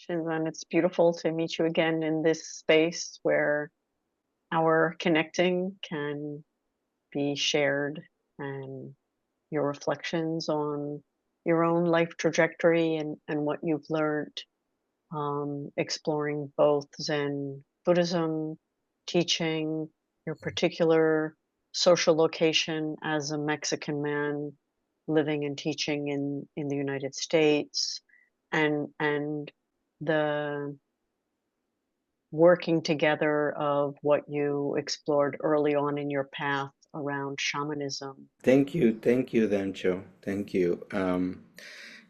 Shinzan. It's beautiful to meet you again in this space where our connecting can be shared, and your reflections on your own life trajectory and what you've learned, exploring both Zen Buddhism, teaching, your particular social location as a Mexican man living and teaching in the United States, and the working together of what you explored early on in your path around shamanism. Thank you, Dancho. Thank you.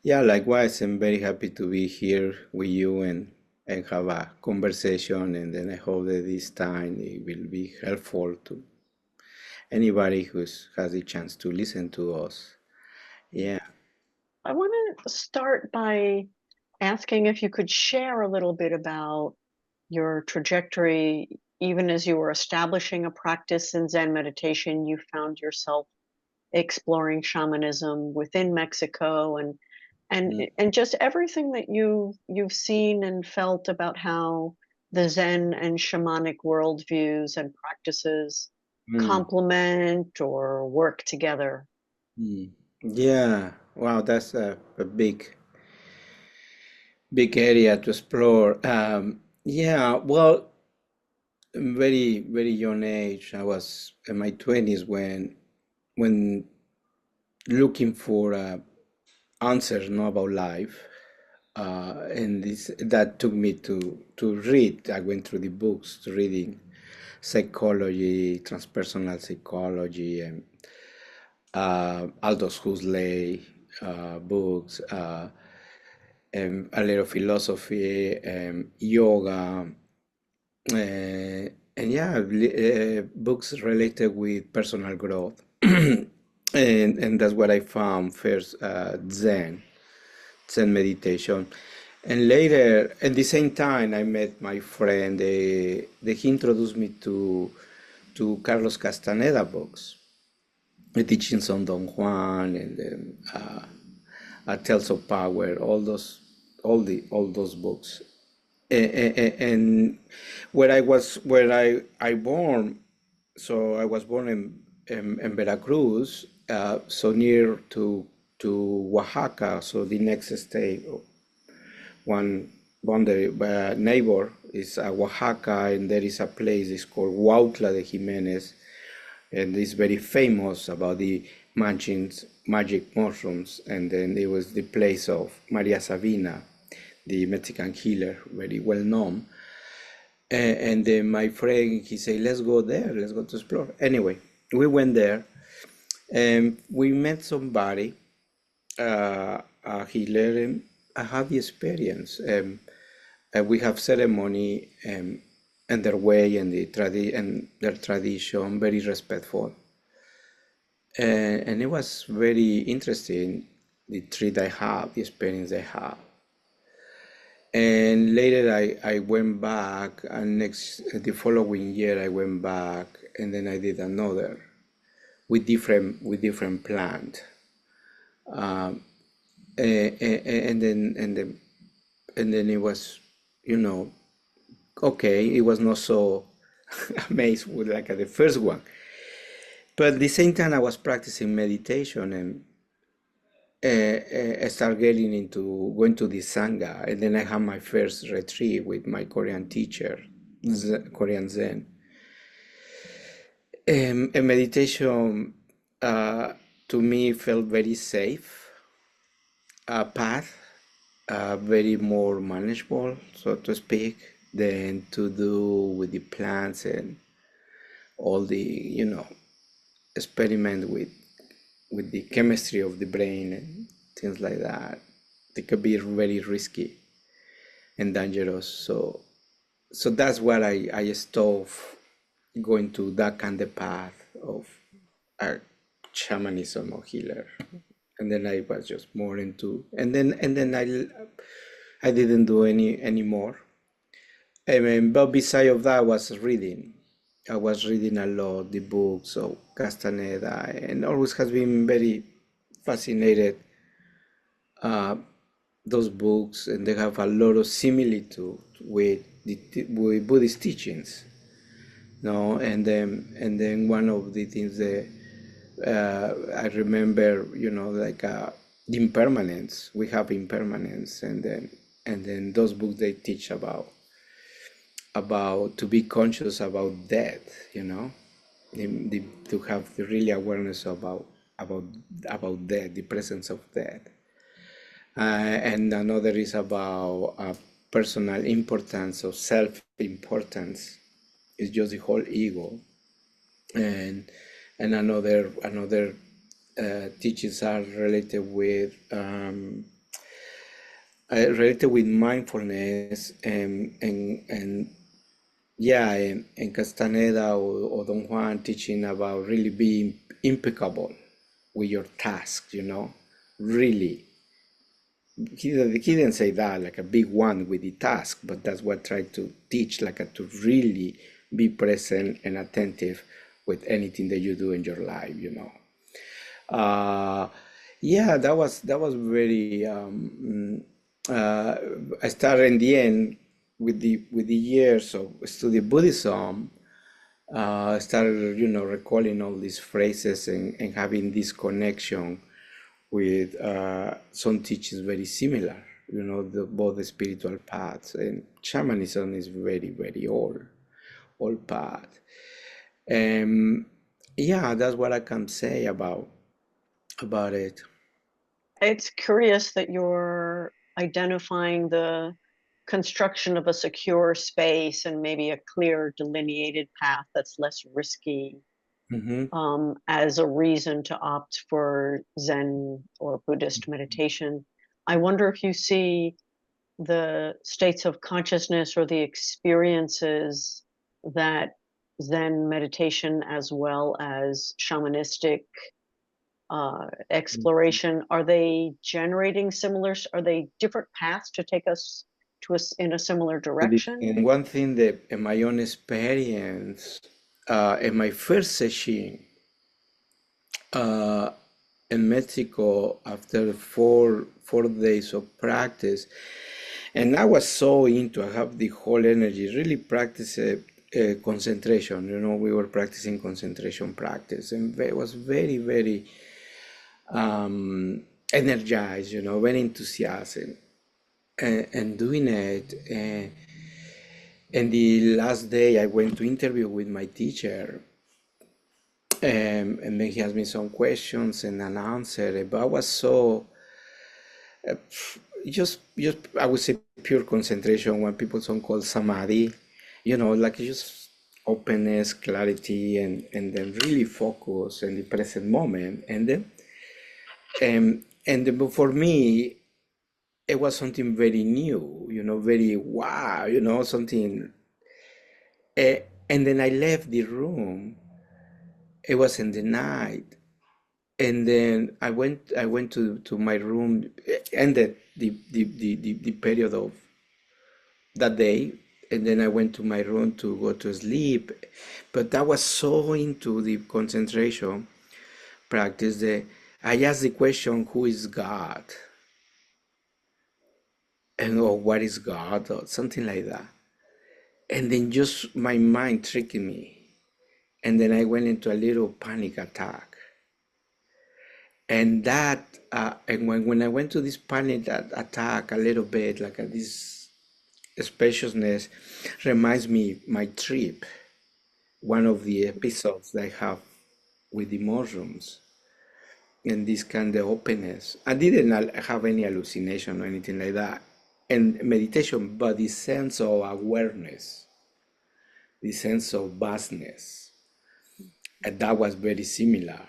Yeah, likewise, I'm very happy to be here with you and have a conversation. And then I hope that this time it will be helpful to anybody who has the chance to listen to us. Yeah. I want to start by asking if you could share a little bit about your trajectory. Even as you were establishing a practice in Zen meditation, you found yourself exploring shamanism within Mexico, Mm, and just everything that you've seen and felt about how the Zen and shamanic worldviews and practices mm, complement or work together. mm. Yeah. Wow, that's a big area to explore. Yeah, well, very young age. I was in my 20s when looking for answers, about life, and this that took me to read. I went through the books, reading psychology, transpersonal psychology, and Aldous Huxley books, and a little philosophy, yoga, and yeah, books related with personal growth. And that's what I found first, Zen meditation. And later, at the same time, I met my friend. He introduced me to Carlos Castaneda books, the teachings on Don Juan, and then Tales of Power, all those books. And where I born, so I was born in Veracruz, so near to Oaxaca, so the next state, one boundary neighbor is Oaxaca, and there is a place it's called Huautla de Jimenez, and it's very famous about the magic mushrooms. And then it was the place of Maria Sabina, the Mexican healer, very well known. And then my friend, he said, let's go there, let's go to explore. Anyway, we went there and we met somebody, a healer, and I had the experience. We have ceremony, and their way and and their tradition, very respectful. And it was very interesting, the treat I have, the experience I have. And later I went back, and the following year I went back, and then I did another with different plant. Um, and then it was, you know, okay, it was not so amazed with like the first one. But at the same time, I was practicing meditation, and I started getting into going to the Sangha, and then I had my first retreat with my Korean teacher, Korean Zen. And meditation, uh, to me, felt very safe, path, very more manageable, so to speak, than to do with the plants and all the, experiment with the chemistry of the brain and things like that. They could be very risky and dangerous. So that's what I stopped going to that kind of path of uh, shamanism or healer. And then I was just more into, and then I didn't do any more. I mean, but beside of that, I was reading a lot the books of Castaneda, and always has been very fascinated those books, and they have a lot of similitude with with Buddhist teachings. No, and then one of the things that I remember, like the impermanence. We have impermanence, and then those books they teach about to be conscious about death. To have the really awareness about death, the presence of death. And another is about personal importance or self-importance. It's just the whole ego, and another teachings are related with mindfulness, and yeah, and Castaneda or Don Juan teaching about really being impeccable with your task, really. He didn't say that like a big one with the task, but that's what I tried to teach, like to really be present and attentive with anything that you do in your life. Uh, yeah, that was very. I started in the end with the years of study Buddhism. I started, recalling all these phrases and having this connection with some teachings very similar. Both the spiritual paths, and shamanism is very, very old path. Um, yeah, that's what I can say about it. It's curious that you're identifying the construction of a secure space and maybe a clear delineated path that's less risky Mm-hmm. as a reason to opt for Zen or Buddhist meditation. I wonder if you see the states of consciousness or the experiences that Zen meditation as well as shamanistic exploration, are they generating are they different paths to take us to us in a similar direction? And one thing that in my own experience, in my first session uh, in Mexico, after four days of practice, and I was so into, I have the whole energy, really practice concentration. We were practicing concentration practice, and it was very, very um, energized, very enthusiastic, and doing it. And the last day, I went to interview with my teacher, and then he asked me some questions and an answer. But I was so just I would say pure concentration, what people some call samadhi, like just openness, clarity, and then really focus in the present moment. And then but for me, it was something very new, very wow, something. Uh, and then I left the room. It was in the night, and then I went to my room. Ended the period of that day, and then I went to my room to go to sleep. But I was so into the concentration practice that I asked the question, "Who is God?" and or "What is God?" or something like that. And then just my mind tricked me, and then I went into a little panic attack. And when I went to this panic attack a little bit, like this spaciousness reminds me my trip, one of the episodes that I have with the mushrooms, and this kind of openness. I didn't have any hallucination or anything like that, and meditation, but the sense of awareness, the sense of vastness, and that was very similar.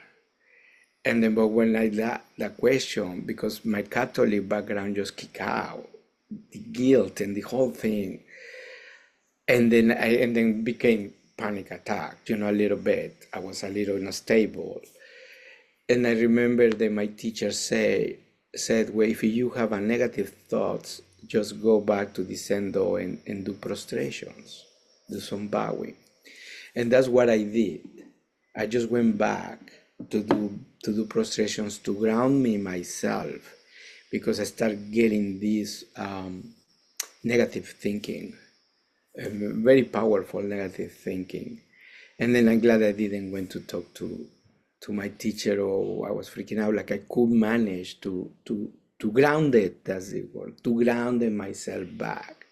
And then, but when I that question, because my Catholic background just kicked out, the guilt and the whole thing, and then became panic attack, a little bit. I was a little unstable, and I remember that my teacher said, well, if you have a negative thoughts, just go back to the sendo and do prostrations, do some bowing, and that's what I did. I just went back to do prostrations to ground me myself, because I started getting this negative thinking, very powerful negative thinking. And then I'm glad I didn't went to talk to my teacher, or I was freaking out. Like I could manage to ground it, that's the word, to ground myself back.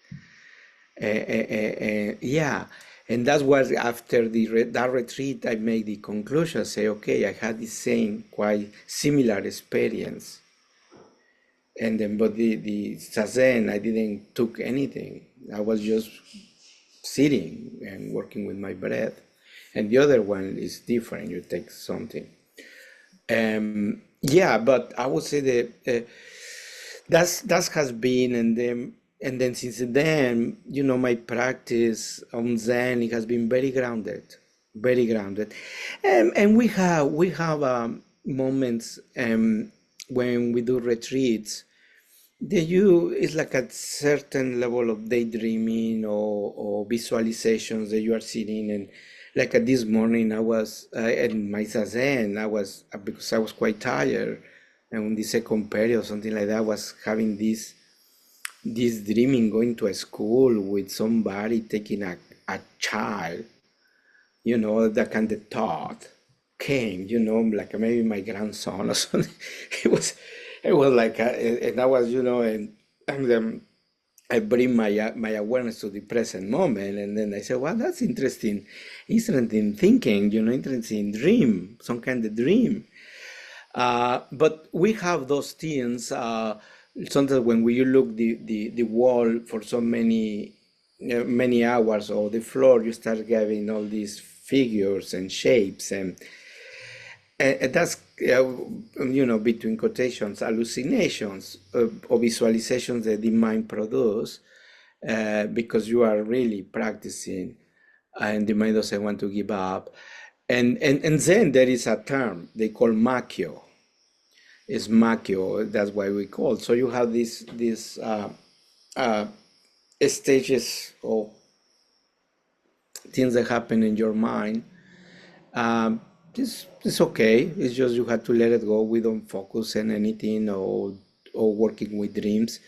Yeah, and that's what after that retreat I made the conclusion. Say, okay, I had the same quite similar experience, and then but the zazen I didn't took anything. I was just sitting and working with my breath, and the other one is different. You take something. Yeah, but I would say that that has been, and then since then, my practice on Zen, it has been very grounded, very grounded, and we have moments when we do retreats. It's like a certain level of daydreaming or visualizations that you are sitting, and like this morning I was in my zazen. I was because I was quite tired, and on the second period or something like that, I was having this dreaming, going to a school with somebody taking a child, that kind of thought came, like maybe my grandson or something. It was, it was like, and I was, and I bring my awareness to the present moment, and then I said, well, that's interesting thinking, interesting dream, some kind of dream. But we have those things. Sometimes when you look the wall for so many hours, or the floor, you start getting all these figures and shapes, and that's between quotations, hallucinations or visualizations that the mind produce, because you are really practicing, and the mind doesn't want to give up. And then there is a term they call makyo. Is makyo. That's why we call. So you have these uh, stages or things that happen in your mind. It's okay. It's just you have to let it go. We don't focus on anything, or working with dreams.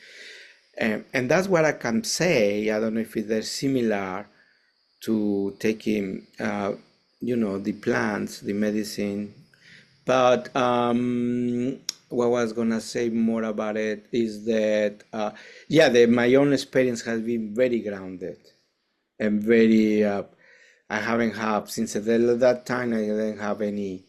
And that's what I can say. I don't know if they're similar to taking, the plants, the medicine. But what I was gonna say more about it is that, yeah, my own experience has been very grounded and very. I haven't had since that time. I didn't have any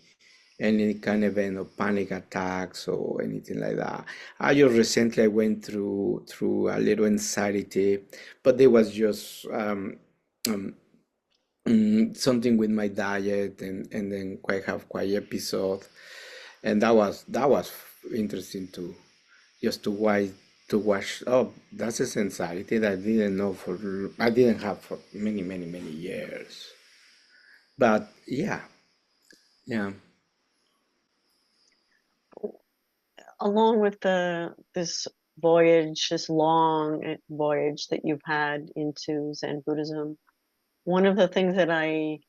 kind of panic attacks or anything like that. I just recently I went through a little anxiety, but it was just um, something with my diet, and then quite have quite episode, and that was interesting to just to watch. Oh, that's a sensitivity that I didn't have for many years. But yeah, yeah. Along with this voyage, this long voyage that you've had into Zen Buddhism, one of the things that I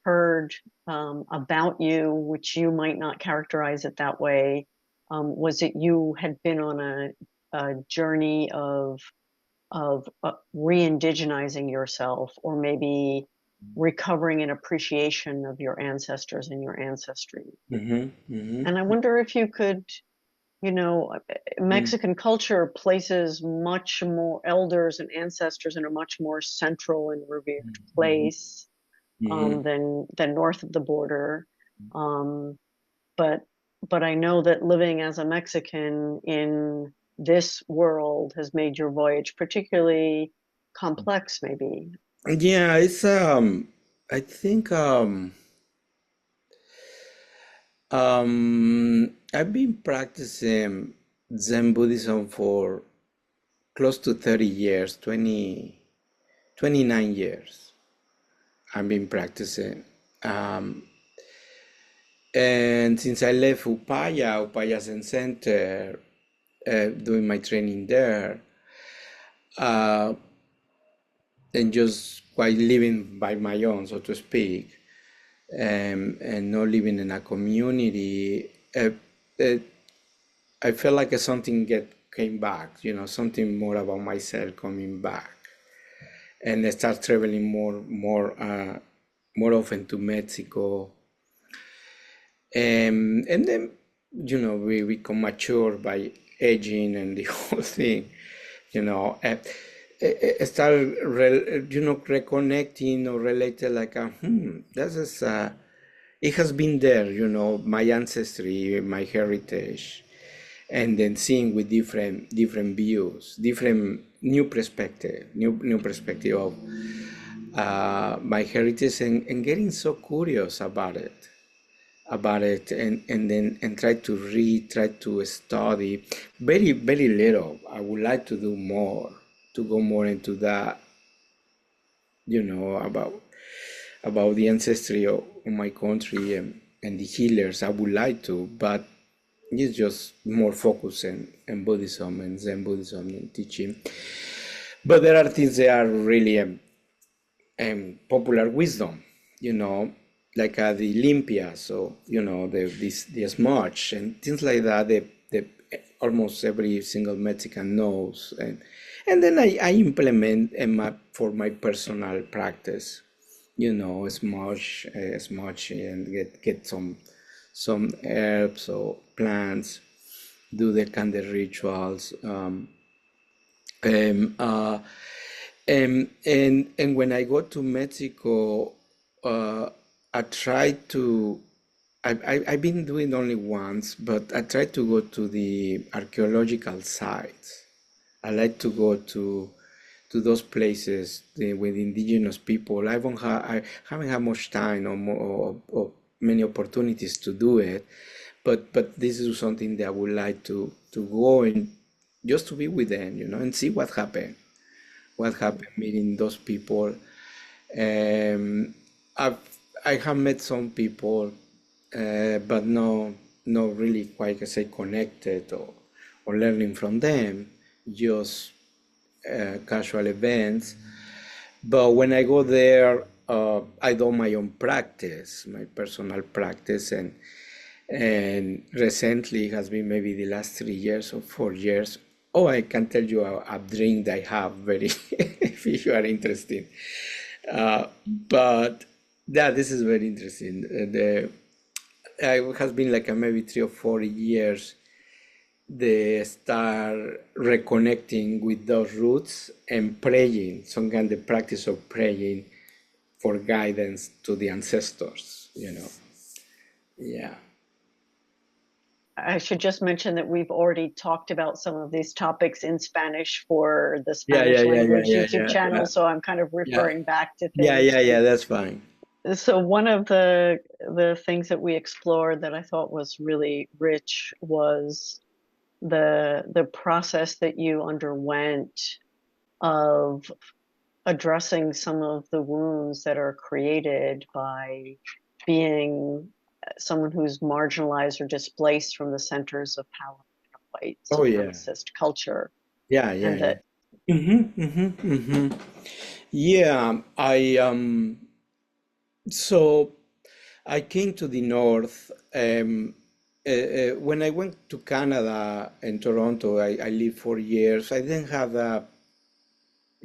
heard about you, which you might not characterize it that way, was that you had been on a journey of re-indigenizing yourself, or maybe recovering an appreciation of your ancestors and your ancestry. Mm-hmm, mm-hmm, And I wonder if you could, Mexican culture places much more elders and ancestors in a much more central and revered mm-hmm, place than north of the border. Um, but I know that living as a Mexican in this world has made your voyage particularly complex, maybe. yeah. It's I think I've been practicing Zen Buddhism for close to 30 years, 29 years. I've been practicing. Um, and since I left Upaya Zen Center, doing my training there, uh, and just quite living by my own, so to speak, and not living in a community, uh, I felt like something came back, something more about myself coming back, and I start traveling more often to Mexico, and then we become mature by aging and the whole thing, you know. Start reconnecting or related like this is it has been there, my ancestry, my heritage, and then seeing with different views, different new perspective of my heritage, and getting so curious about it, and then and try to read, try to study very very little. I would like to do more, to go more into that, about the ancestry of my country, and the healers. I would like to, but it's just more focus in Buddhism and Zen Buddhism and teaching. But there are things that are really popular wisdom, like the Olympia, so the smudge and things like that. The almost every single Mexican knows, and then I implement for my personal practice, smudge, and get some herbs or plants, do the kind of rituals. Um, uh, and when I go to Mexico, I try to. I've been doing only once, but I try to go to the archaeological sites. I like to go to those places with indigenous people. I haven't had much time or many opportunities to do it, but this is something that I would like to go and just to be with them, and see what happened meeting those people. Um, I've I have met some people, but no really quite, I say, connected or learning from them, just casual events. But when I go there, I do my own practice, my personal practice, and recently it has been maybe the last 3 years or 4 years. Oh, I can tell you a drink that I have very, if you are interested. But yeah, this is very interesting. It has been like maybe 3 or 4 years they start reconnecting with those roots and praying, some kind of practice of praying for guidance to the ancestors. Yeah. I should just mention that we've already talked about some of these topics in Spanish for the Yeah, Spanish language yeah, YouTube channel, yeah, so I'm kind of yeah, referring back to yeah, things. that's fine. So one of the things that we explored that I thought was really rich was the process that you underwent of addressing some of the wounds that are created by being someone who's marginalized or displaced from the centers of power in a white Oh yeah, supremacist culture. yeah, And yeah. that Yeah, so I came to the north. When I went to Canada and Toronto, I lived 4 years. I didn't have that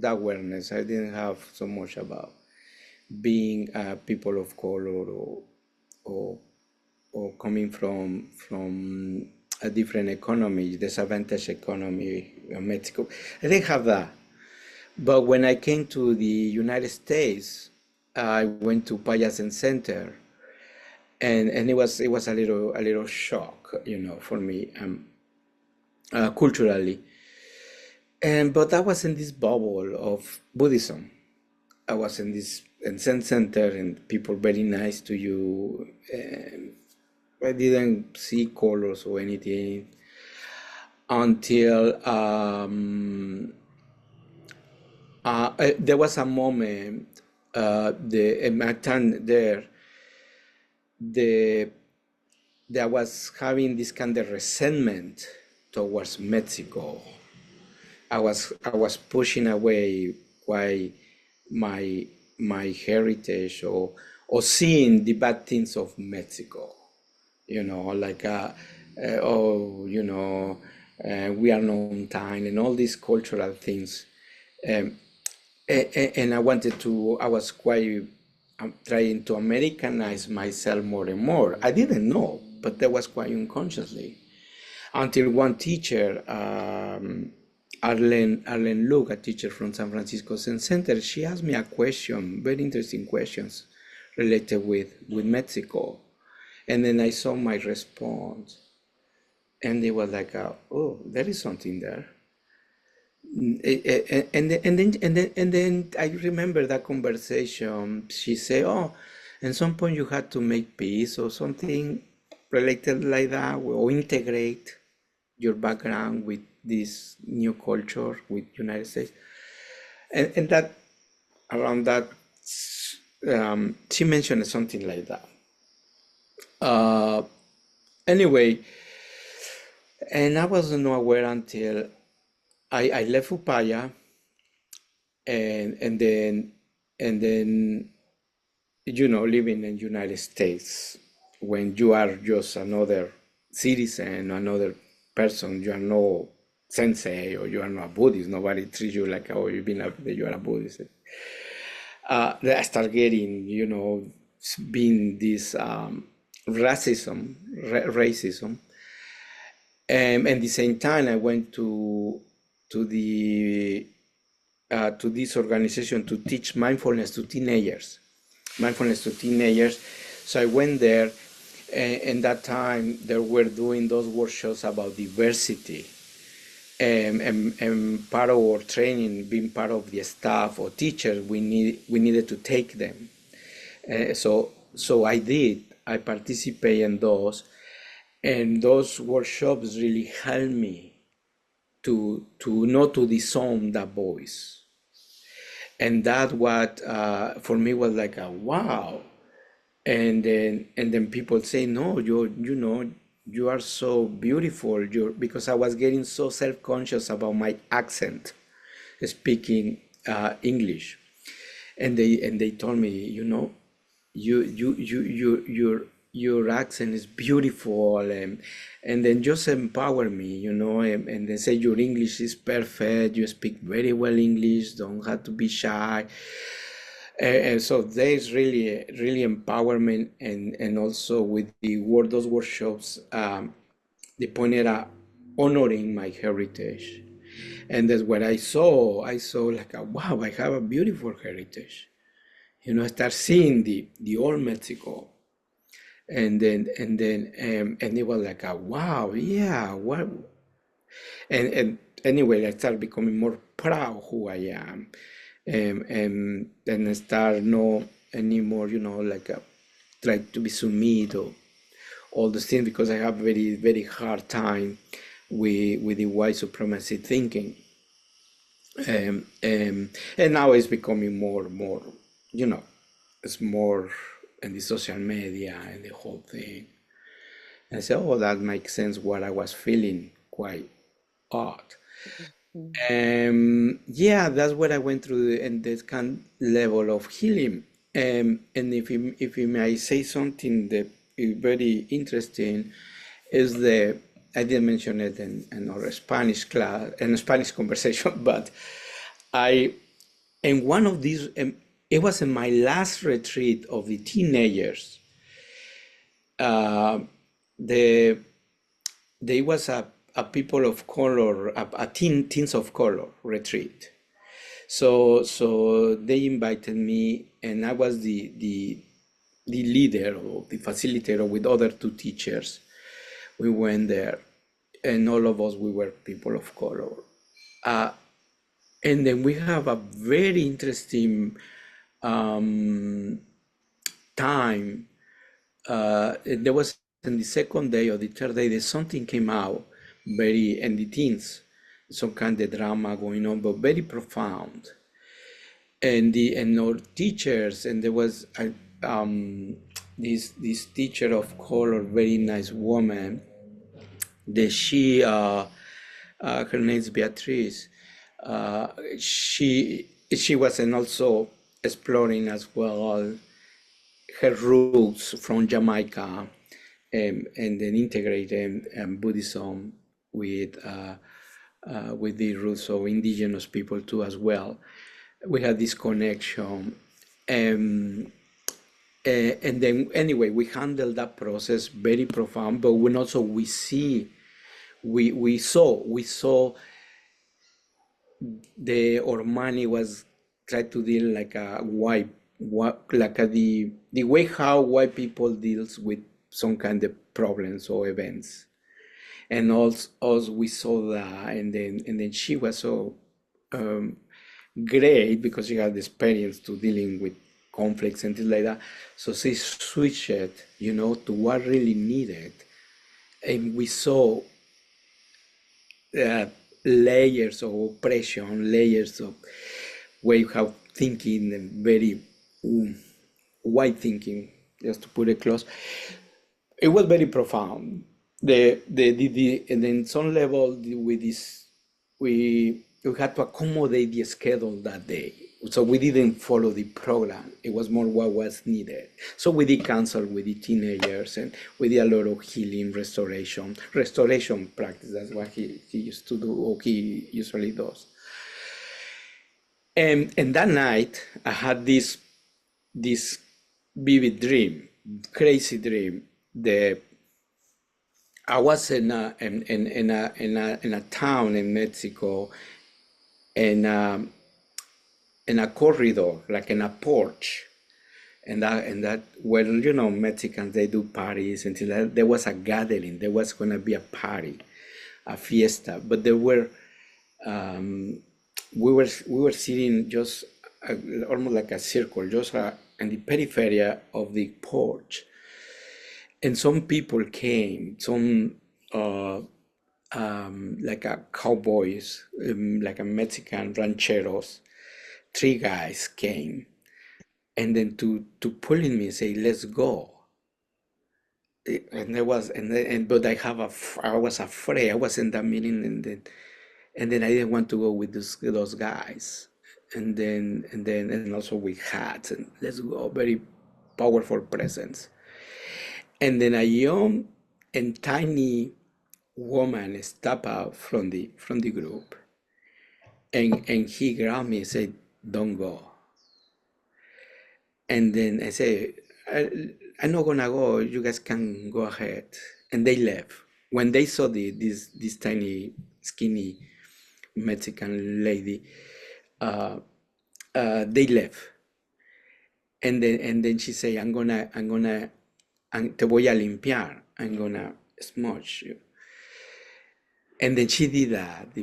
awareness. I didn't have so much about being people of color, or or coming from a different economy, disadvantaged economy, Mexico. I didn't have that. But when I came to the United States, I went to Upaya Zen Center, and it was a little shock, for me, culturally. And but I was in this bubble of Buddhism. I was in Zen Center, and people very nice to you. I didn't see colors or anything until there was a moment, in my time there, the that I was having this kind of resentment towards Mexico. I was pushing away why my heritage, or seeing the bad things of Mexico. Like oh, we are not on time, and all these cultural things. Um, and I was quite trying to Americanize myself more and more. I didn't know, but that was quite unconsciously. Until one teacher, Arlene Luke, a teacher from San Francisco Zen Center, she asked me a question, very interesting questions related with Mexico. And then I saw my response, and it was like, oh, there is something there. And then I remember that conversation. She said, "Oh, at some point you had to make peace or something related like that, or integrate your background with this new culture with United States." And that around that, she mentioned something like that. Uh, anyway, and I wasn't aware until I left Upaya, and then and then living in United States, when you are just another citizen, another person, you are no sensei or you are not Buddhist. Nobody treats you like, oh, you are a Buddhist. I start getting, being this racism. And at the same time, I went to the to this organization to teach mindfulness to teenagers. So I went there, and that time they were doing those workshops about diversity. And part of our training, being part of the staff or teachers, we needed to take them. So I did. I participated in those, and those workshops really helped me to not to disown that voice. And that what for me was like a wow. And then people say, no, you are so beautiful. Because I was getting so self-conscious about my accent, speaking English. And they told me, your accent is beautiful, and then just empower me, and they say your English is perfect, you speak very well English, don't have to be shy. And so there's really empowerment, and also with those workshops, they pointed out honoring my heritage. And that's what I saw. I saw like, wow, I have a beautiful heritage. Start seeing the old Mexico. And it was like, wow, yeah, what? And anyway, I started becoming more proud who I am. And I start no anymore, like try to be submit or all those things, because I have very, very hard time with the white supremacy thinking. And now it's becoming more, it's more in the social media and the whole thing. And I said, oh, that makes sense what I was feeling quite odd. Yeah, that's what I went through, and this kind level of healing. And if you may say something that is very interesting, is I didn't mention it in our Spanish class, in a Spanish conversation, but I, in one of these, it was in my last retreat of the teenagers. There was a people of color, a teens of color retreat. So they invited me, and I was the leader or the facilitator with other two teachers. We went there, and all of us, we were people of color. And then we have a very interesting time. There was in the second day or the third day that something came out very in the teens, some kind of drama going on, but very profound. And our teachers, and there was this teacher of color, very nice woman, that she her name is Beatriz. She was, and also exploring as well her roots from Jamaica, and then integrate Buddhism with the roots of indigenous people too as well. We had this connection. Um, and then anyway, we handled that process very profound, but when also we saw the Ormani was tried to deal like a white, like the way how white people deals with some kind of problems or events, and also we saw that, and then she was so um, great because she had the experience to dealing with conflicts and things like that. So she switched it, to what really needed, and we saw uh, layers of oppression, layers of way of thinking, and very um, wide thinking, just to put it close. It was very profound. And then some level with this, we had to accommodate the schedule that day. So we didn't follow the program. It was more what was needed. So we did counsel with the teenagers, and we did a lot of healing, restoration practice. That's what he used to do, or he usually does. And that night, I had this vivid dream, crazy dream. The I was in a town in Mexico, in a corridor, like in a porch, and that where Mexicans, they do parties until there was a gathering. There was gonna be a party, a fiesta, but there were we were sitting just almost like a circle, just in the periphery of the porch, and some people came, some like a cowboys, like a Mexican rancheros. Three guys came, and then to pulling me, say, "Let's go." And there was, but I was afraid. I was in that meeting, and then I didn't want to go with those guys, and also with hats, and let's go, very powerful presence. And then a young and tiny woman stepped out from the group, and he grabbed me and said, "Don't go." And then I say, I'm not gonna go. You guys can go ahead. And they left. When they saw this tiny, skinny Mexican lady, uh, they left. And then she say, te voy a limpiar. I'm gonna smudge you. And then she did that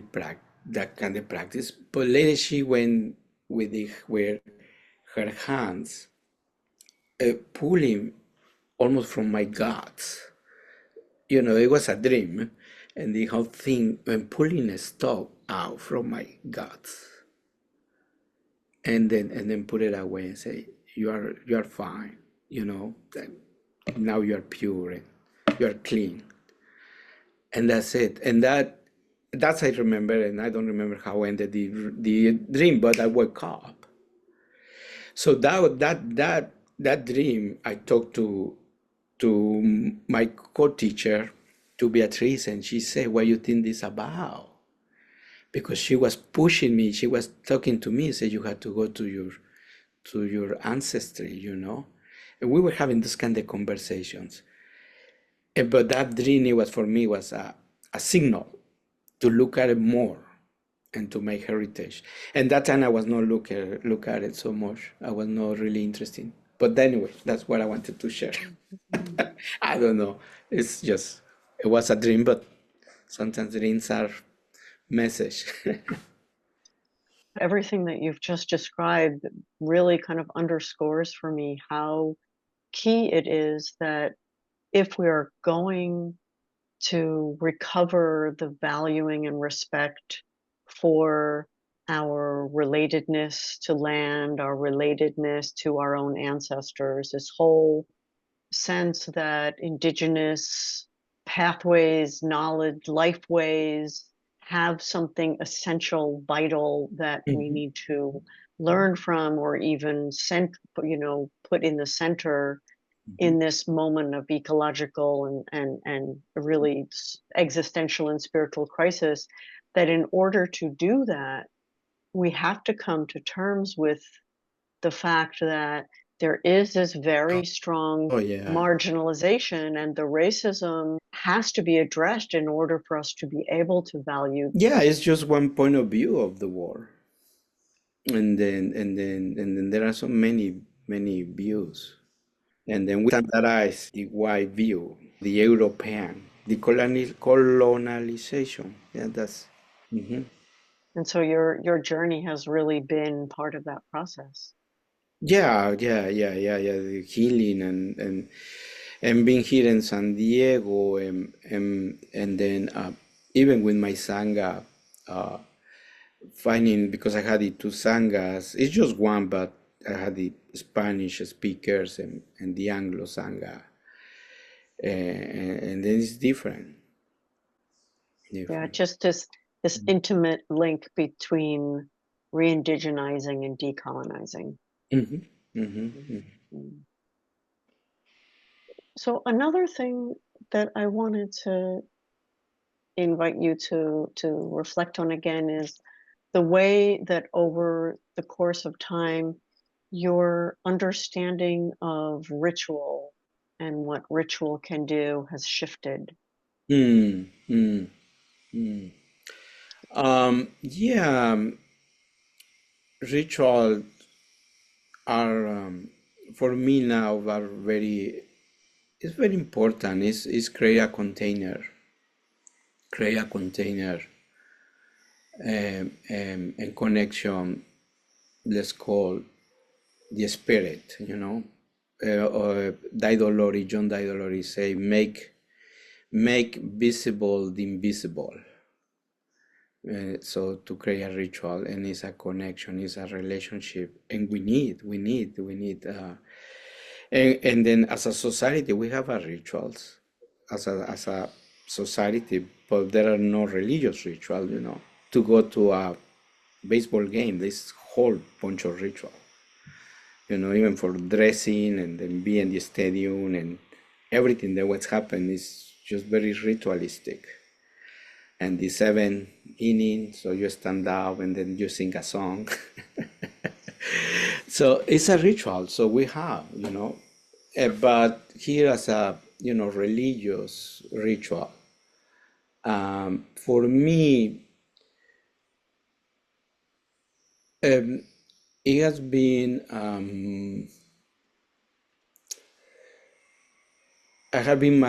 kind of practice. But later she went with her hands, pulling almost from my guts. It was a dream, and the whole thing, and pulling a stuff out from my guts, and then put it away and say, "You are fine. That now you are pure and you are clean." And that's it. And that's I remember, and I don't remember how ended the dream, but I woke up. So that dream, I talked to my co-teacher, to Beatrice, and she said, "What you think this about?" Because she was pushing me, she was talking to me, said you had to go to your ancestry. And we were having this kind of conversations. But that dream, it was for me, was a signal to look at it more and to make heritage. And that time I was not look at it so much. I was not really interested. But anyway, that's what I wanted to share. I don't know. It was a dream, but sometimes dreams are message. Everything that you've just described really kind of underscores for me how key it is that if we're going to recover the valuing and respect for our relatedness to land, our relatedness to our own ancestors, this whole sense that indigenous pathways, knowledge, life ways have something essential, vital that we Mhm. need to learn from, or even put in the center, in this moment of ecological and really existential and spiritual crisis, that in order to do that, we have to come to terms with the fact that there is this very strong Oh yeah. marginalization, and the racism has to be addressed in order for us to be able to value. Yeah, it's just one point of view of the war. And then there are so many views. And then we standardize the white view, the European, the colonization. Yeah, that's. Mhm. And so your journey has really been part of that process. Yeah. The healing and being here in San Diego and then even with my sangha, uh, finding because I had the two sanghas. It's just one, but I had the Spanish speakers and the Anglo sangha, and then it's different. Yeah, Different. just this intimate link between re-indigenizing and decolonizing. Hmm. Hmm. Mhm. So another thing that I wanted to invite you to reflect on again is the way that over the course of time, your understanding of ritual and what ritual can do has shifted. Mm, mm, mm. Yeah, ritual are for me now are very. It's very important. Is create a container, and connection. Let's call the spirit. Or John Didolori say, make visible the invisible. So to create a ritual, and it's a connection, it's a relationship, and we need. And then as a society, we have our rituals as a society, but there are no religious ritual. To go to a baseball game, this whole bunch of ritual. Even for dressing and then be in the stadium and everything that what's happened is just very ritualistic. And the seven inning, so you stand up and then you sing a song. So it's a ritual. So we have. But here as a religious ritual, for me, it has been. I have been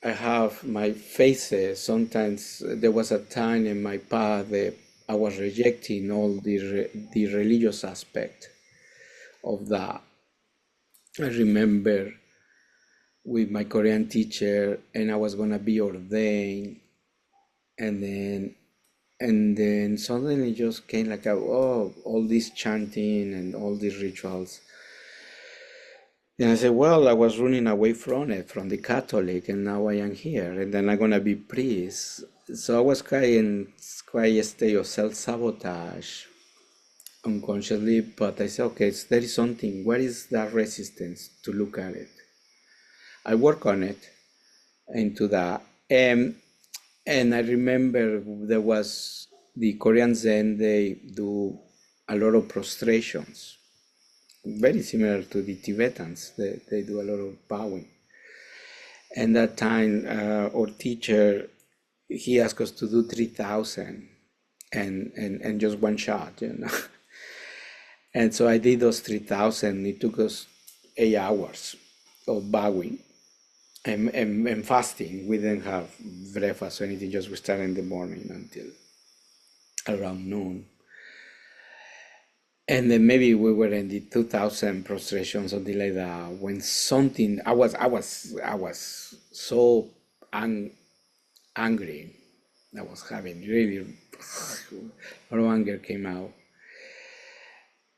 I have my phases. Sometimes there was a time in my path that I was rejecting all the religious aspect of that. I remember with my Korean teacher, and I was gonna be ordained, and then suddenly it just came like all this chanting and all these rituals. And I said, well, I was running away from it, from the Catholic, and now I am here, and then I'm gonna be priest. So I was quite a state of self-sabotage unconsciously, but I said, okay, there is something. What is that resistance to look at it? I work on it into that. And I remember there was the Korean Zen, they do a lot of prostrations, very similar to the Tibetans. They do a lot of bowing. And that time, our teacher, he asked us to do 3,000 and just one shot. And so I did those 3,000. It took us 8 hours of bowing and fasting. We didn't have breakfast or anything, just we started in the morning until around noon. And then maybe we were in the 2,000 prostration, something like that, when something I was so angry. I was having really a lot of anger came out.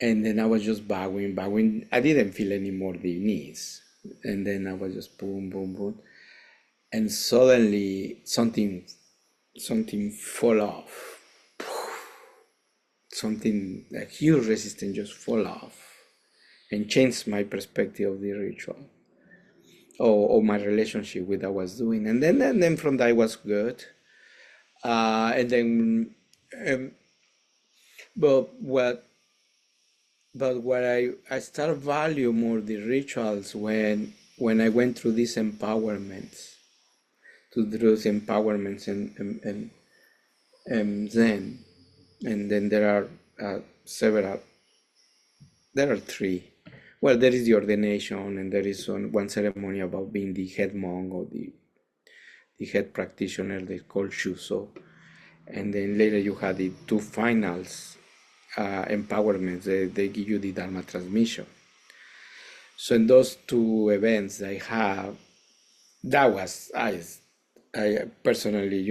And then I was just bowing. I didn't feel any more the knees. And then I was just boom, boom, boom. And suddenly something fall off. Something, a huge resistance just fall off and changed my perspective of the ritual. or my relationship with what I was doing. And then from that it was good. And then, um, but what I start value more the rituals when I went through these empowerments, and Zen. And then there are several, there are three. Well, there is the ordination, and there is one ceremony about being the head monk or the head practitioner, they call Shuso. And then later you have the two finals empowerments, they give you the Dharma transmission. So in those two events I have, that was, I personally,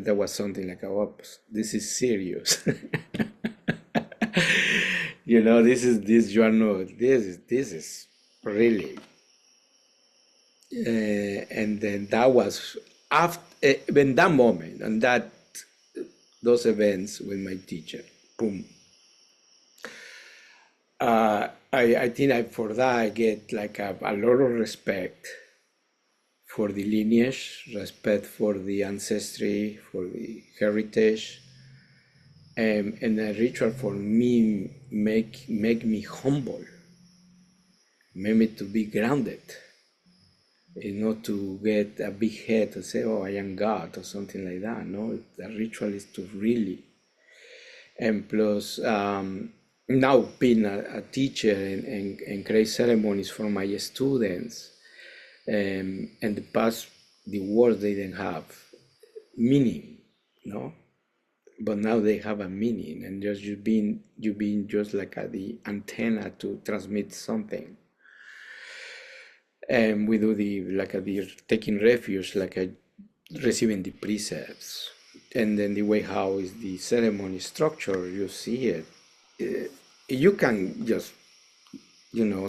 that was something like, oh, this is serious. You are not, this is really. And then that was after, in that moment, and those events with my teacher, boom. I think for that I get like a lot of respect for the lineage, respect for the ancestry, for the heritage, and the ritual for me make me humble, make me to be grounded, not to get a big head to say, oh, I am God or something like that. No, the ritual is to really, and plus now being a teacher and create ceremonies for my students, and the past, the words they didn't have meaning, no, but now they have a meaning, and just you being just like the antenna to transmit something. And we do the taking refuge, receiving the precepts, and then the way how is the ceremony structure, you see it. You can just,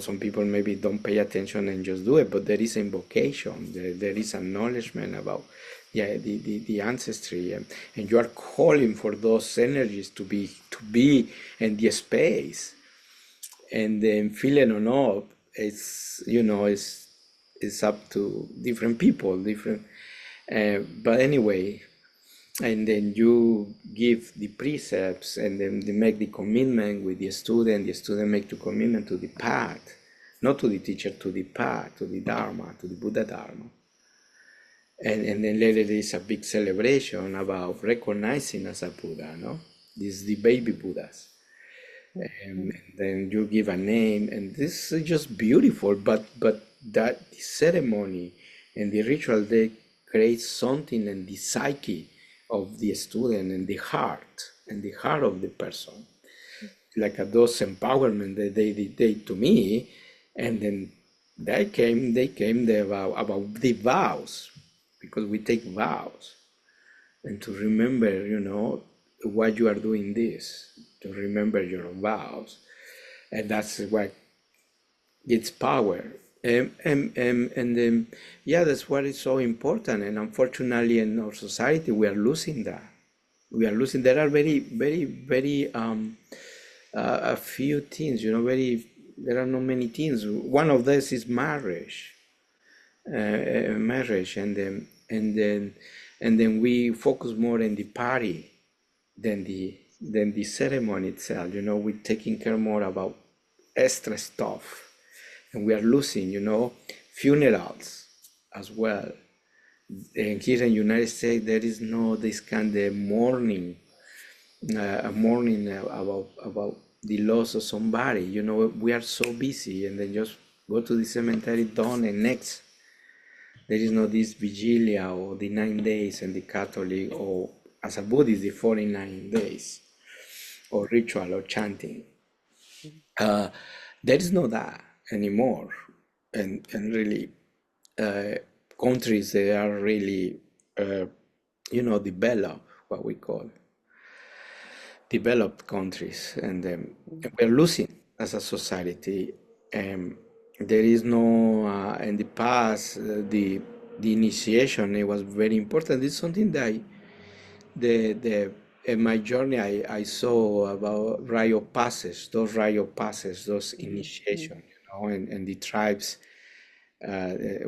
some people maybe don't pay attention and just do it, but there is invocation, there is acknowledgement about, yeah, the ancestry, and you are calling for those energies to be in the space, and then feeling or not, it's up to different people, but anyway. And then you give the precepts, and then they make the commitment with the student make the commitment to the path, not to the teacher, to the path, to the Dharma, to the Buddha Dharma. And then later there is a big celebration about recognizing as a Buddha, no? This is the baby Buddhas. And then you give a name, and this is just beautiful, but that the ceremony and the ritual, they create something in the psyche of the student and the heart of the person, like those empowerment that they did to me. And then they came about the vows, because we take vows, and to remember, why you are doing this, to remember your vows, and that's what its power. And then, yeah, that's what is so important. And unfortunately, in our society, we are losing that. There are very, very, very a few things, there are not many things. One of those is marriage, and then we focus more on the party than the ceremony itself. We're taking care more about extra stuff. And we are losing, funerals as well. And here in the United States, there is no this kind of mourning, about the loss of somebody. We are so busy, and then just go to the cemetery, done, and next. There is no this vigilia or the 9 days in the Catholic, or as a Buddhist, the 49 days, or ritual or chanting. There is no that anymore. And really, countries, they are really developed, what we call developed countries, and we're losing as a society. There is no, in the past, the initiation, it was very important. It's something that in my journey, I saw about rite of passage, those initiation, and the tribes,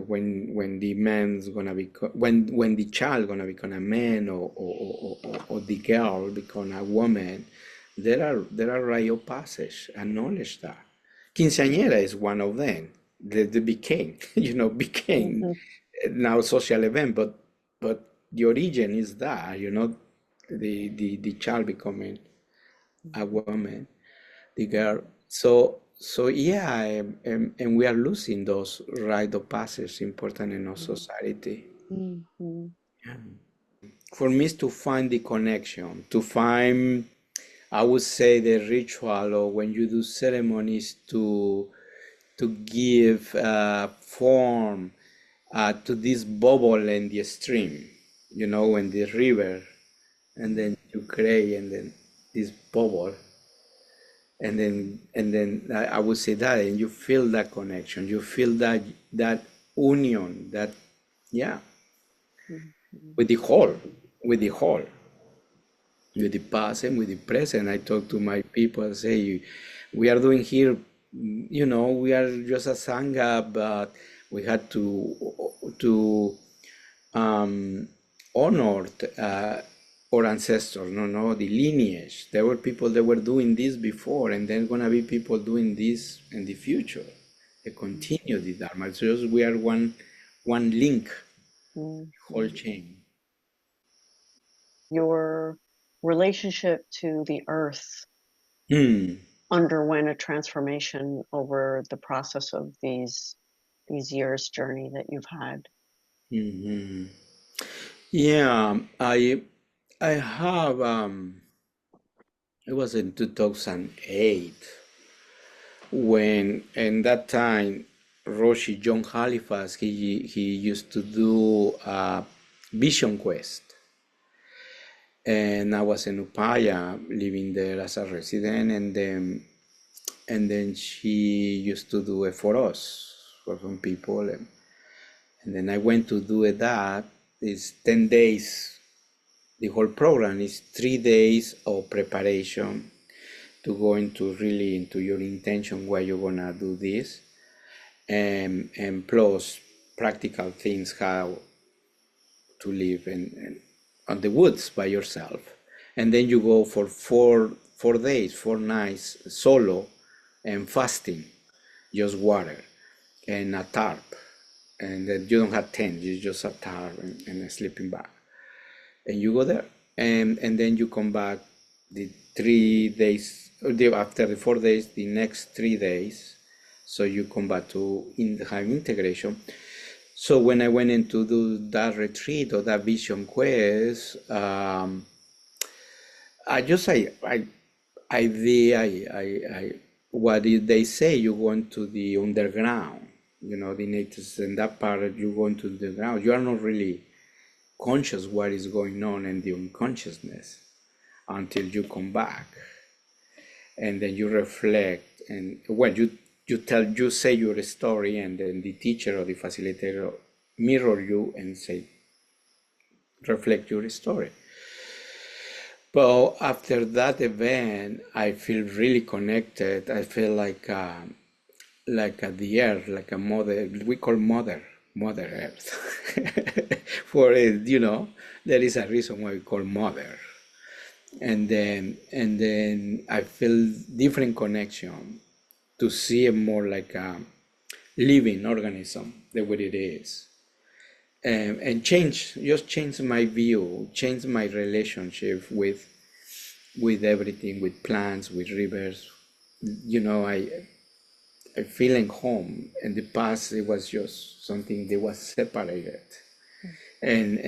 when the man's gonna be when the child gonna become a man, or the girl become a woman. There are rite of passage. Acknowledge that. Quinceañera is one of them. The became, became Mhm. now social event, but the origin is that, the child becoming a woman, the girl. So yeah, and we are losing those rite of passage important in our society. Mhm. For me, is to find the connection, to find, I would say, the ritual, or when you do ceremonies, to give form to this bubble in the stream, in the river, and then you create, and then this bubble, and then I would say that, and you feel that connection, you feel that union, that, yeah, Mhm. with the whole, with the whole, with the past and with the present. I talk to my people, I say, we are doing here, we are just a sangha, but we had to um, honored our ancestors, no, the lineage. There were people that were doing this before, and then gonna be people doing this in the future. They continue the Dharma. So just we are one link, whole Mhm. chain. Your relationship to the earth Hmm. underwent a transformation over the process of these years journey that you've had. Hmm. Yeah, I have it was in 2008, when in that time Roshi Joan Halifax, he used to do Vision Quest, and I was in Upaya living there as a resident, and then she used to do it for us, for some people, and then I went to do it. That is 10 days. The whole program is 3 days of preparation to go into your intention, why you're gonna do this, and plus practical things, how to live in on the woods by yourself. And then you go for 4 days, 4 nights solo, and fasting, just water and a tarp. And then you don't have tent, you just a tarp and a sleeping bag. And you go there, and then you come back the 3 days, or after the 4 days, the next 3 days. So you come back to have integration. So when I went in to do that retreat or that vision quest, I just I did what did they say? You go into the underground, the natives in that part. You go into the ground. You are not really conscious what is going on in the unconsciousness until you come back, and then you reflect, and when you say your story, and then the teacher or the facilitator mirror you and say, reflect your story. But after that event, I feel really connected. I feel like at the earth, like a mother. We call Mother Earth. For it, there is a reason why we call Mother. And then I feel different connection, to see it more like a living organism, the way it is. And change my view, change my relationship with everything, with plants, with rivers. I feeling home. In the past, it was just something that was separated, and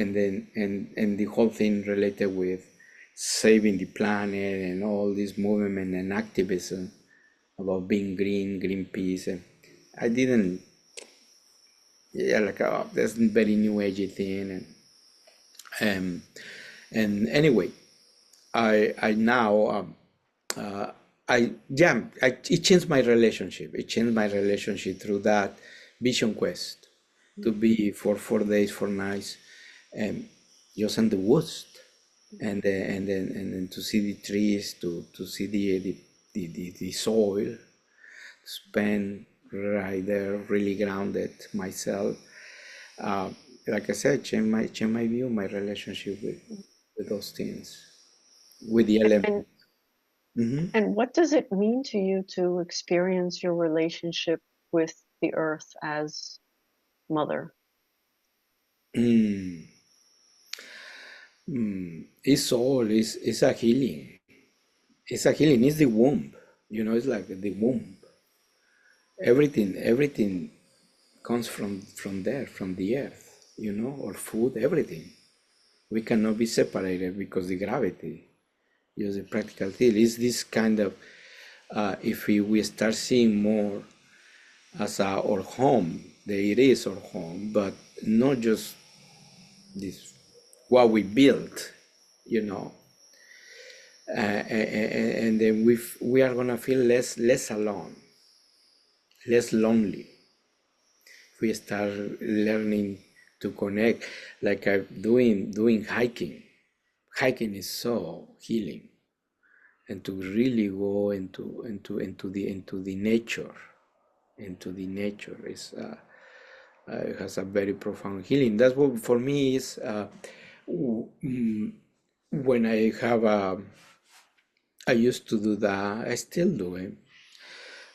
the whole thing related with saving the planet and all this movement and activism about being green, Greenpeace, and I didn't. Yeah, like, that's very new agey thing, um, and anyway, I now, uh, it changed my relationship. It changed my relationship through that vision quest, to be for 4 days, 4 nights, um, just in the woods, and then to see the trees, to see the soil, spend right there, really grounded myself. Uh, like I said, change my view, my relationship with those things, with the And elements. Hmm. and what does it mean to you to experience your relationship with the earth as mother? Mm. It's all, it's a healing. It's a healing. It's the womb. It's like the womb. Everything comes from there, from the earth, or food, everything. We cannot be separated because the gravity, the practical thing is this kind of, if we start seeing more as our home, it is our home, but not just this, what we built, you know, and then we are gonna feel less alone, less lonely. We start learning to connect, like I'm doing hiking. Hiking is so healing, and to really go into the nature is has a very profound healing. That's what for me is when I used to do that. I still do it.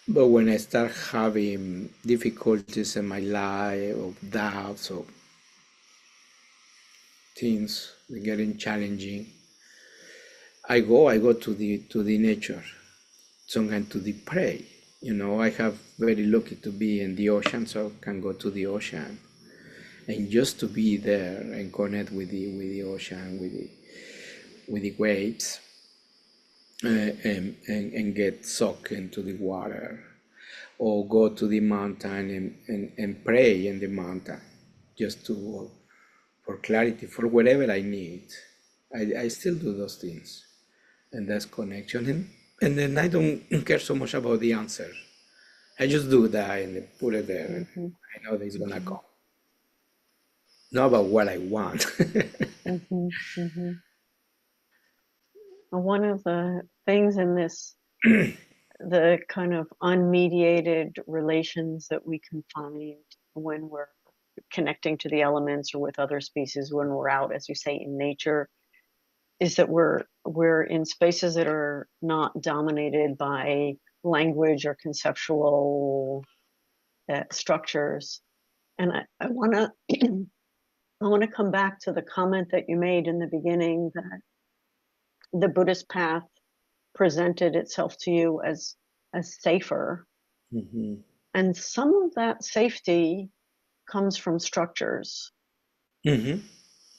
But when I start having difficulties in my life, or doubts, or things getting challenging, I go to the nature, sometimes to the pray. I have very lucky to be in the ocean, so I can go to the ocean and just to be there and connect with the ocean, with the waves, and get soaked into the water, or go to the mountain and pray in the mountain, just to for clarity, for whatever I need. I still do those things, and that's connection. And then I don't care so much about the answer. I just do that and put it there, and Hmm. I know that it's gonna Hmm. come. Not about what I want. Hmm. Hmm. One of the things in this, the kind of unmediated relations that we can find when we're connecting to the elements or with other species when we're out, as you say, in nature, is that we're in spaces that are not dominated by language or conceptual structures. And I want to I want to come back to the comment that you made in the beginning that the Buddhist path presented itself to you as safer, Hmm. and some of that safety comes from structures. Hmm.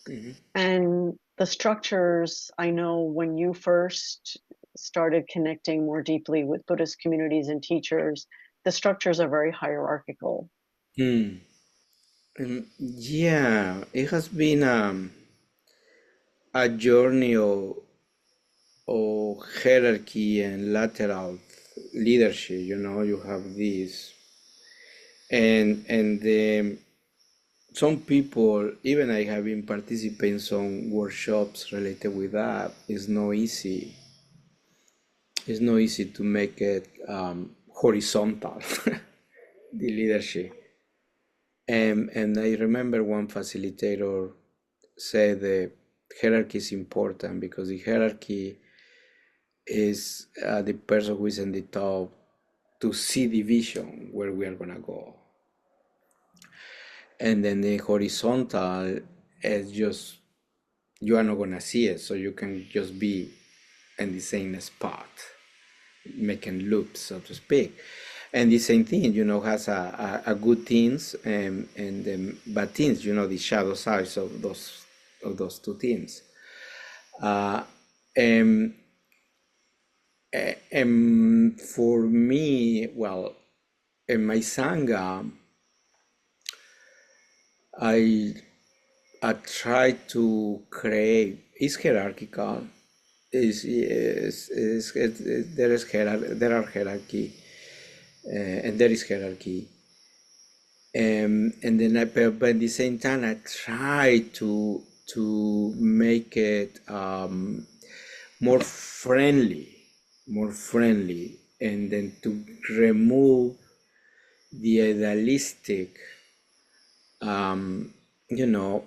Hmm. And the structures, I know when you first started connecting more deeply with Buddhist communities and teachers, the structures are very hierarchical. Mm. Yeah, it has been a journey of hierarchy and lateral leadership. You have this, and some people, even I have been participating in some workshops related with that. It's not easy. It's not easy to make it horizontal, the leadership. And I remember one facilitator said the hierarchy is important because the hierarchy is the person who is in the top to see the vision where we are gonna go, and then the horizontal is just you are not gonna see it, so you can just be in the same spot, making loops, so to speak. And the same thing, has a good teams and bad teams, the shadow sides of those two teams. Uh, and, and for me, well, in my sangha, I I try to create. It's hierarchical. There are hierarchy, and there is hierarchy. And then but at the same time, I try to make it more friendly, more friendly, and then to remove the idealistic, you know,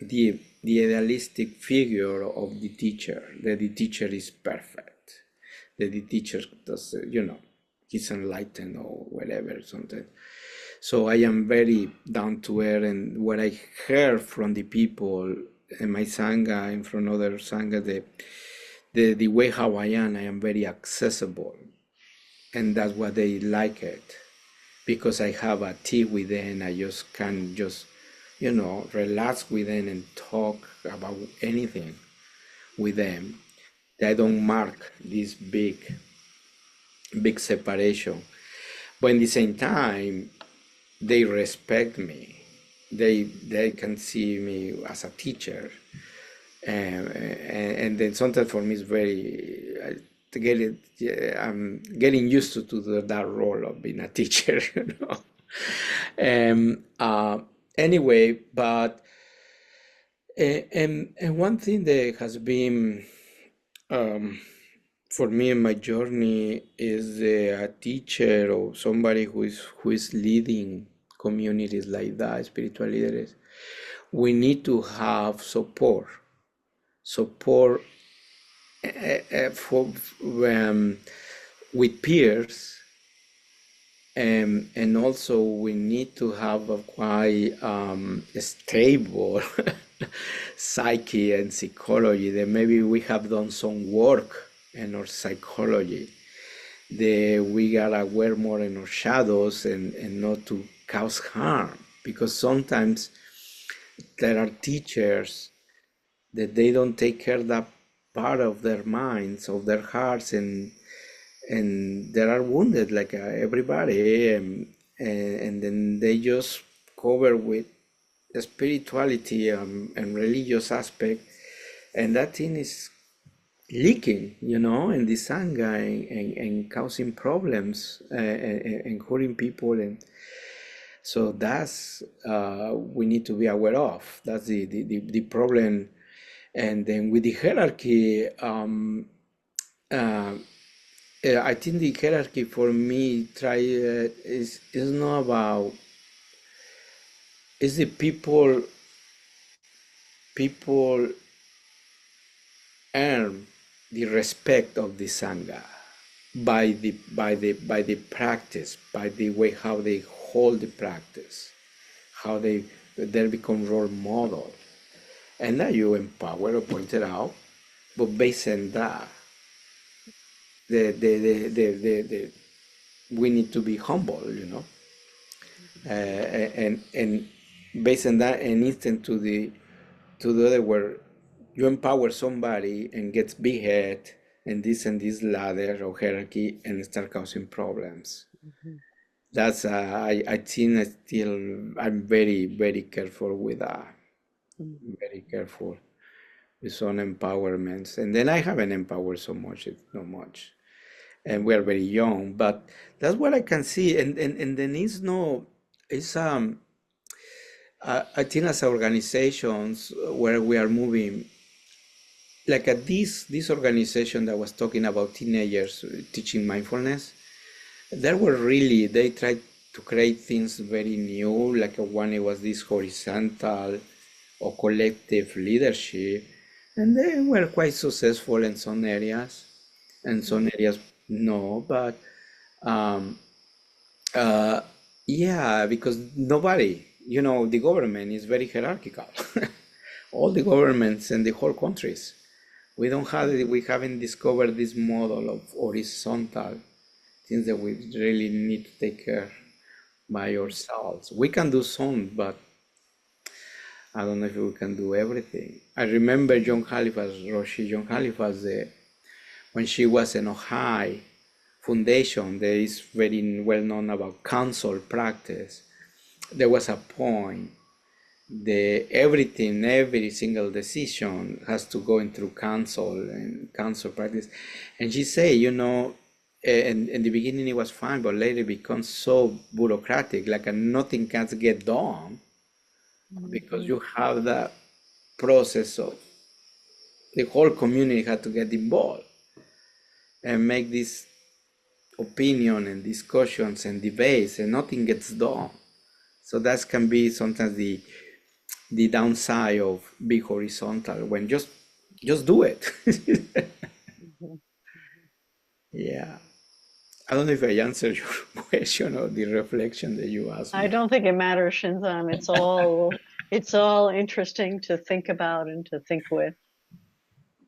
the idealistic figure of the teacher, that the teacher is perfect, that the teacher does, you know, he's enlightened or whatever, something. So I am very down to earth, and what I heard from the people in my Sangha and from other Sangha, the way how I am very accessible, and that's what they like it, because I have a tea with them. I just can just, you know, relax with them and talk about anything with them. I don't mark this big separation, but at the same time, they respect me. They can see me as a teacher, and then sometimes for me it's very to get it. Yeah, I'm getting used to that role of being a teacher, you know. Anyway, but and one thing that has been um, for me in my journey is a teacher or somebody who is leading communities like that, spiritual leaders. We need to have support for with peers, and also we need to have a quite stable psyche and psychology, that maybe we have done some work in our psychology, that we gotta wear more in our shadows, and not to cause harm, because sometimes there are teachers that they don't take care of that part of their minds, of their hearts, and they are wounded like everybody, and then they just cover with spirituality, and religious aspect, and that thing is leaking, you know, in the sangha, and causing problems, and hurting people, and so that's we need to be aware of. That's the problem. And then with the hierarchy, uh, I think the hierarchy for me is not about, is the people earn the respect of the sangha by the practice, by the way how they hold the practice, how they become role model, and that you empower or point it out, but based on that, the we need to be humble, you know, and based on that, and instant to the other, where you empower somebody and gets big head and this ladder or hierarchy and start causing problems. Mhm. That's I think I'm very careful with that. Mhm. Very careful with some empowerments, and then I haven't empowered so much, it's not much, and we are very young, but that's what I can see, and then it's no, it's I think as organizations where we are moving, like at this organization that was talking about teenagers teaching mindfulness, there were really, they tried to create things very new, like one, it was this horizontal or collective leadership, and they were quite successful in some areas, and some areas no, but um, uh, yeah, because nobody, you know, the government is very hierarchical. All the governments in the whole countries. We don't have it, we haven't discovered this model of horizontal things that we really need to take care by ourselves. We can do some, but I don't know if we can do everything. I remember Joan Halifax, Roshi Joan Halifax, when she was in Ohio Foundation, that is very well known about council practice. There was a point the everything, every single decision has to go in through council and council practice. And she say, you know, and in the beginning it was fine, but later it becomes so bureaucratic, like nothing can get done, because Mhm. you have that process of the whole community had to get involved and make this opinion and discussions and debates, and nothing gets done. So that can be sometimes the downside of being horizontal, when just do it. Mhm. Yeah. I don't know if I answered your question or the reflection that you asked I me. don't think it matters, Shinzan. It's all interesting to think about and to think with.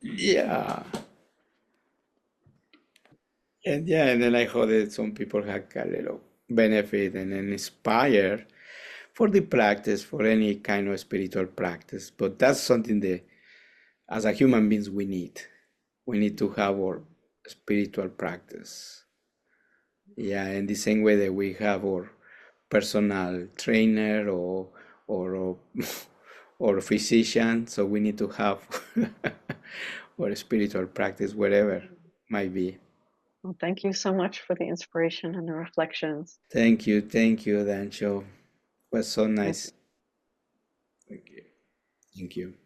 Yeah. And yeah, and then I hope that some people have a little benefit and then inspire for the practice, for any kind of spiritual practice. But that's something that as a human beings we need. We need to have our spiritual practice. Yeah, in the same way that we have our personal trainer or or physician, so we need to have our spiritual practice wherever might be. Well, thank you so much for the inspiration and the reflections. Thank you, Dancho. Was so Thank nice. you. Thank you. Thank you.